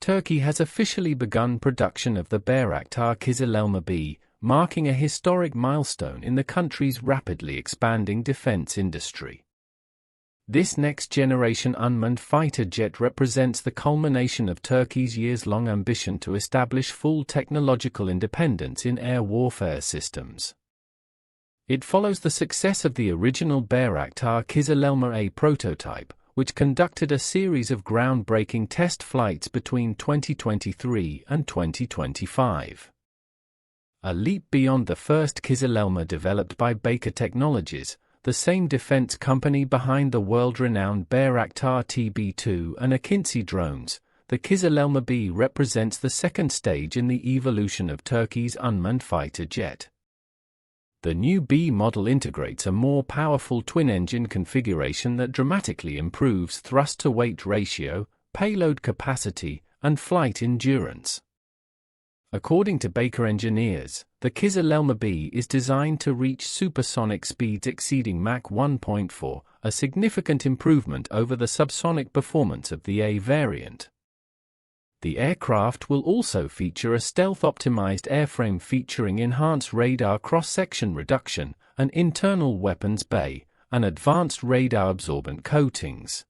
Turkey has officially begun production of the Bayraktar KIZILELMA-B, marking a historic milestone in the country's rapidly expanding defense industry. This next-generation unmanned fighter jet represents the culmination of Turkey's years-long ambition to establish full technological independence in air warfare systems. It follows the success of the original Bayraktar KIZILELMA-A prototype, which conducted a series of groundbreaking test flights between 2023 and 2025. A leap beyond the first KIZILELMA developed by Baker Technologies, the same defense company behind the world-renowned Bayraktar TB2 and Akinci drones, the KIZILELMA-B represents the second stage in the evolution of Turkey's unmanned fighter jet. The new B model integrates a more powerful twin-engine configuration that dramatically improves thrust-to-weight ratio, payload capacity, and flight endurance. According to Baker engineers, the KIZILELMA-B is designed to reach supersonic speeds exceeding Mach 1.4, a significant improvement over the subsonic performance of the A variant. The aircraft will also feature a stealth-optimized airframe featuring enhanced radar cross-section reduction, an internal weapons bay, and advanced radar-absorbent coatings.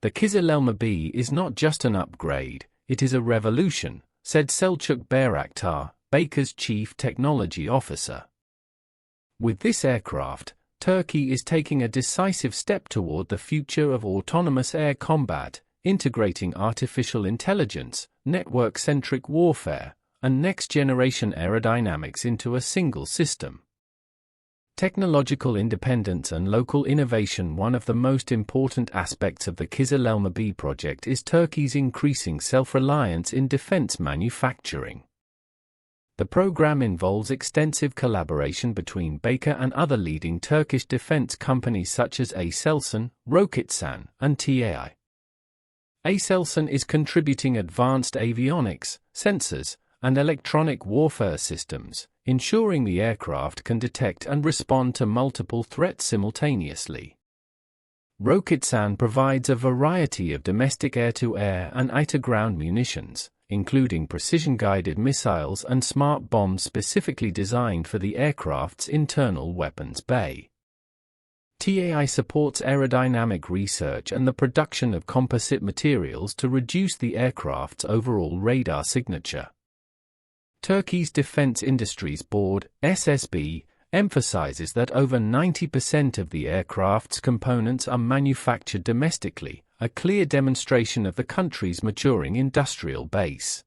The KIZILELMA-B is not just an upgrade, it is a revolution, said Selçuk Bayraktar, Baker's chief technology officer. With this aircraft, Turkey is taking a decisive step toward the future of autonomous air combat, integrating artificial intelligence, network-centric warfare, and next-generation aerodynamics into a single system. Technological independence and local innovation. One of the most important aspects of the KIZILELMA-B project is Turkey's increasing self-reliance in defense manufacturing. The program involves extensive collaboration between Baker and other leading Turkish defense companies such as Aselsan, Roketsan, and TAI. Aselsan is contributing advanced avionics, sensors, and electronic warfare systems, ensuring the aircraft can detect and respond to multiple threats simultaneously. Roketsan provides a variety of domestic air-to-air and air-to-ground munitions, including precision-guided missiles and smart bombs specifically designed for the aircraft's internal weapons bay. TAI supports aerodynamic research and the production of composite materials to reduce the aircraft's overall radar signature. Turkey's Defense Industries Board, SSB, emphasizes that over 90% of the aircraft's components are manufactured domestically, a clear demonstration of the country's maturing industrial base.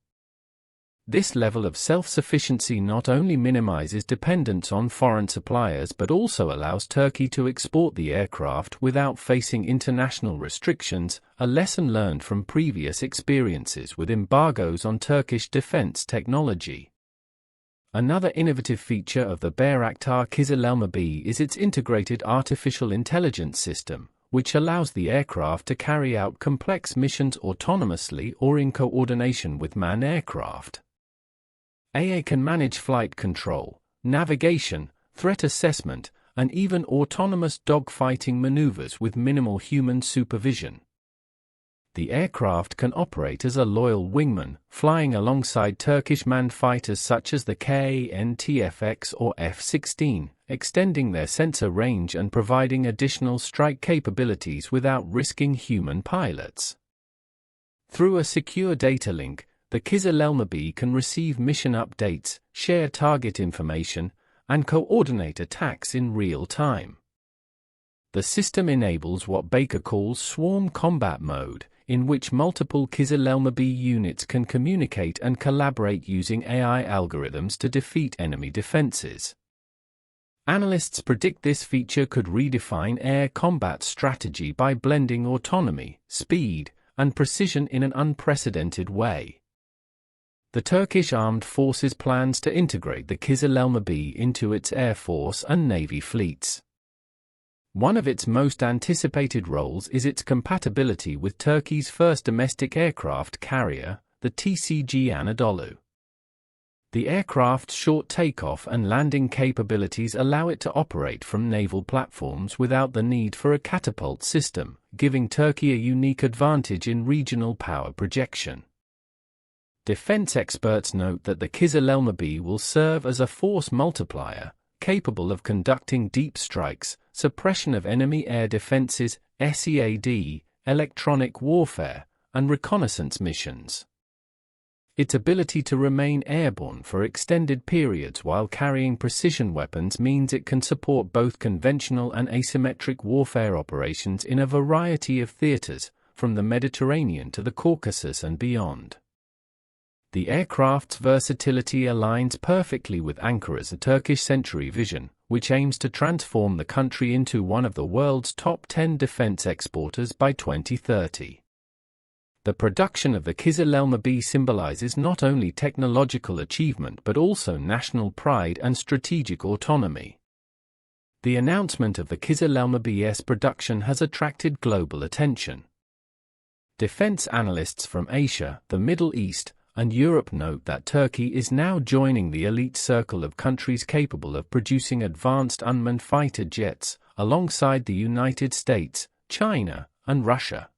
This level of self-sufficiency not only minimizes dependence on foreign suppliers but also allows Turkey to export the aircraft without facing international restrictions, a lesson learned from previous experiences with embargoes on Turkish defense technology. Another innovative feature of the Bayraktar KIZILELMA-B is its integrated artificial intelligence system, which allows the aircraft to carry out complex missions autonomously or in coordination with manned aircraft. AA can manage flight control, navigation, threat assessment, and even autonomous dogfighting maneuvers with minimal human supervision. The aircraft can operate as a loyal wingman, flying alongside Turkish manned fighters such as the KN-TFX or F-16, extending their sensor range and providing additional strike capabilities without risking human pilots. Through a secure data link, the KIZILELMA-B can receive mission updates, share target information, and coordinate attacks in real time. The system enables what Baker calls swarm combat mode, in which multiple KIZILELMA-B units can communicate and collaborate using AI algorithms to defeat enemy defenses. Analysts predict this feature could redefine air combat strategy by blending autonomy, speed, and precision in an unprecedented way. The Turkish Armed Forces plans to integrate the KIZILELMA-B into its Air Force and Navy fleets. One of its most anticipated roles is its compatibility with Turkey's first domestic aircraft carrier, the TCG Anadolu. The aircraft's short takeoff and landing capabilities allow it to operate from naval platforms without the need for a catapult system, giving Turkey a unique advantage in regional power projection. Defense experts note that the KIZILELMA-B will serve as a force multiplier, capable of conducting deep strikes, suppression of enemy air defenses, SEAD, electronic warfare, and reconnaissance missions. Its ability to remain airborne for extended periods while carrying precision weapons means it can support both conventional and asymmetric warfare operations in a variety of theaters, from the Mediterranean to the Caucasus and beyond. The aircraft's versatility aligns perfectly with Ankara's Turkish Century vision, which aims to transform the country into one of the world's top 10 defense exporters by 2030. The production of the KIZILELMA-B symbolizes not only technological achievement but also national pride and strategic autonomy. The announcement of the KIZILELMA-B's production has attracted global attention. Defense analysts from Asia, the Middle East, and Europe note that Turkey is now joining the elite circle of countries capable of producing advanced unmanned fighter jets, alongside the United States, China, and Russia.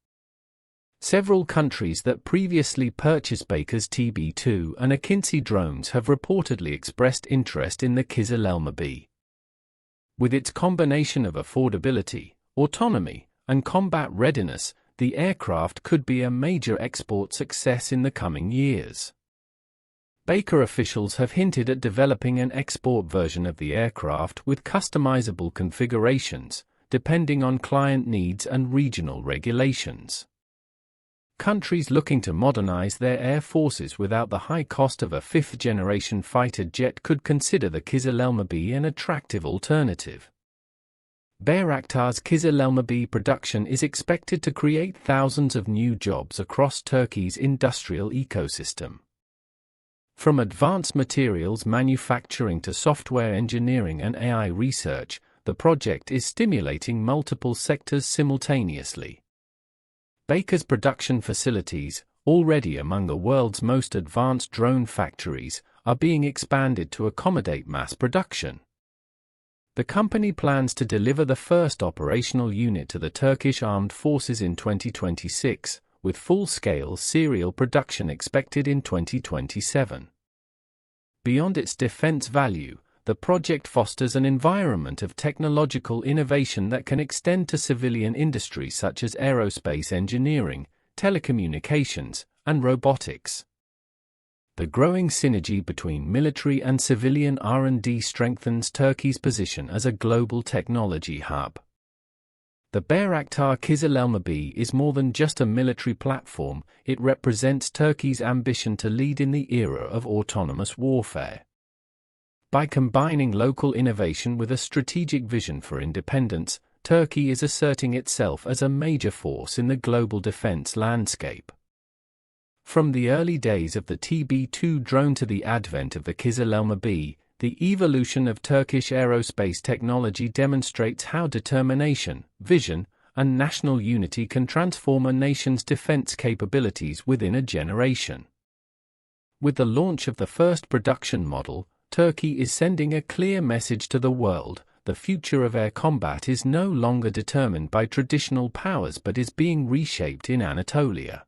Several countries that previously purchased Baykar's TB2 and Akinci drones have reportedly expressed interest in the KIZILELMA-B. With its combination of affordability, autonomy, and combat readiness, the aircraft could be a major export success in the coming years. Baykar officials have hinted at developing an export version of the aircraft with customizable configurations, depending on client needs and regional regulations. Countries looking to modernize their air forces without the high cost of a fifth-generation fighter jet could consider the KIZILELMA-B an attractive alternative. Bayraktar's KIZILELMA-B production is expected to create thousands of new jobs across Turkey's industrial ecosystem. From advanced materials manufacturing to software engineering and AI research, the project is stimulating multiple sectors simultaneously. Baykar's production facilities, already among the world's most advanced drone factories, are being expanded to accommodate mass production. The company plans to deliver the first operational unit to the Turkish Armed Forces in 2026, with full-scale serial production expected in 2027. Beyond its defense value, the project fosters an environment of technological innovation that can extend to civilian industries such as aerospace engineering, telecommunications, and robotics. The growing synergy between military and civilian R&D strengthens Turkey's position as a global technology hub. The Bayraktar KIZILELMA-B is more than just a military platform, it represents Turkey's ambition to lead in the era of autonomous warfare. By combining local innovation with a strategic vision for independence, Turkey is asserting itself as a major force in the global defense landscape. From the early days of the TB2 drone to the advent of the KIZILELMA-B, the evolution of Turkish aerospace technology demonstrates how determination, vision, and national unity can transform a nation's defense capabilities within a generation. With the launch of the first production model, Turkey is sending a clear message to the world: the future of air combat is no longer determined by traditional powers but is being reshaped in Anatolia.